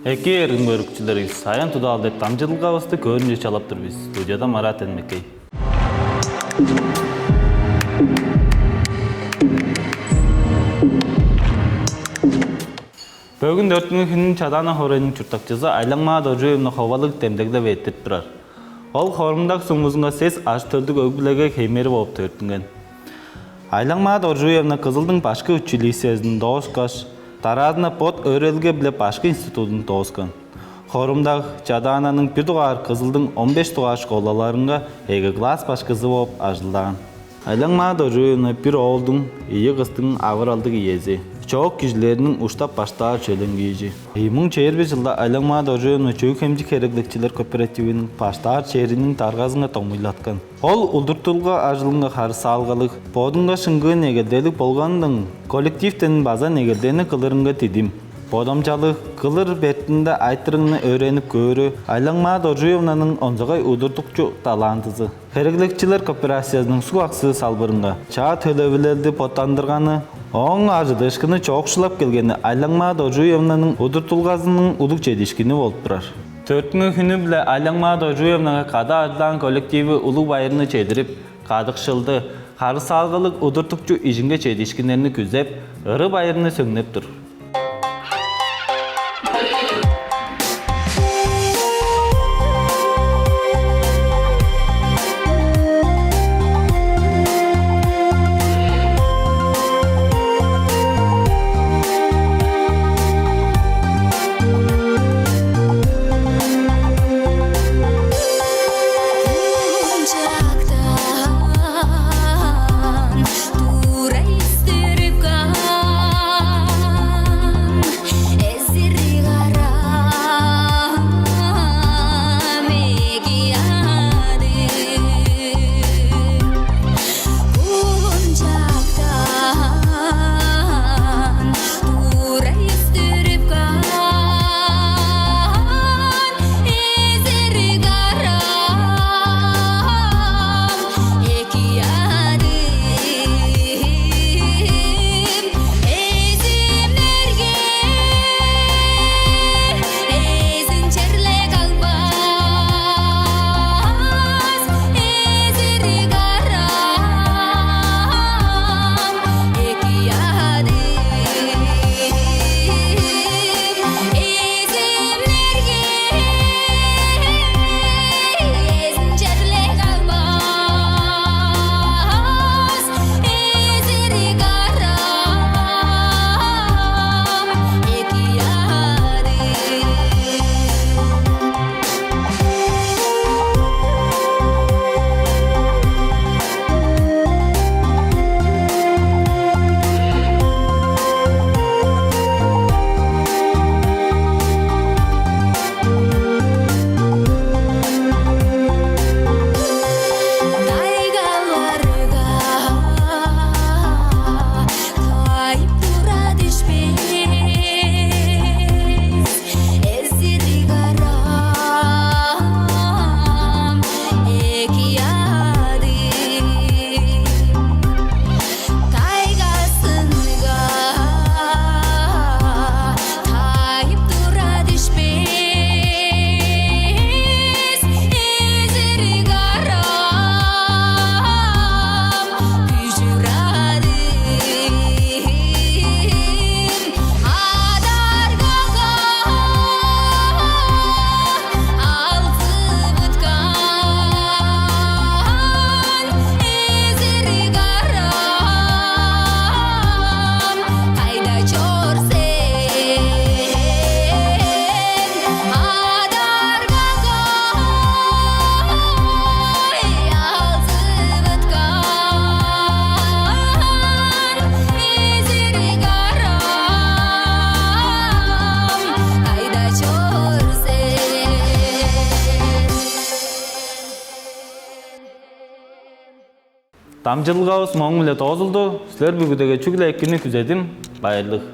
Эки эргин көрүкчүлөрүбүз Саян Тудал деп тамжылгабызды көрүнүшү чалап турбуз. Студияда Марат Энмекей. Бүгүн 4 күнүн Чадана хорунун чуртакчысы Айлаңма Дожуевна ховалык темдеглеп этип турар. Ол хорумдак сумузунга сес аш төлдүк өгүлеге кеймери болуп төртүнген. Айлаңма Дожуевна Кызылдын башкы училищесинин доскаш, тарадына под өрелге биле башкы институтун тоскан. Хорумдак Чадананын бир тугар Кызылдын 15 тугар школаларынга эки класс башкысы болуп ажылдаган. Айлаңма Дожуевна бир оолдун, ийи кыздын авыралдык ийеси. Çok kişilerinin uçtap başlar çelengici. 2021 yılda Айлаңма Дожуевна Çöyük Emcik Heriklikçiler Kooperativinin başlar çeyrinin targazına tomuylatkan. Ol uldurtulga ajılınga karşı algalık, podunga şıngı negeldelik bolgandan kolektiftenin baza negelderini kılırınga tidim. Podamcalık kılır betinde aytırını öğrenip görü Айлаңма Дожуевнanın onzagay udurtukçu talantısı. Heriklikçiler Kooperativinin su aksı salbırınga çağ tölevilerdi potandırganı Оң ажыдышкыны чоқшылап келгені Айлаңма Дожуевнанын удуртулгазынын удук чедишкини болуп турар. 4 күнү биле Айлаңма Дожуевнага када аждан коллективи улуу байырыны чедирип, кадыкшылды, карыс алгылык удуртукчу ижинге чедишкинерини күзеп, ыры байырыны сөңнөп тур. Тамжылгабыз моң эле тозулду. Силер бүгүдөгө чүгүлө экини күзөдүм. Байырлык.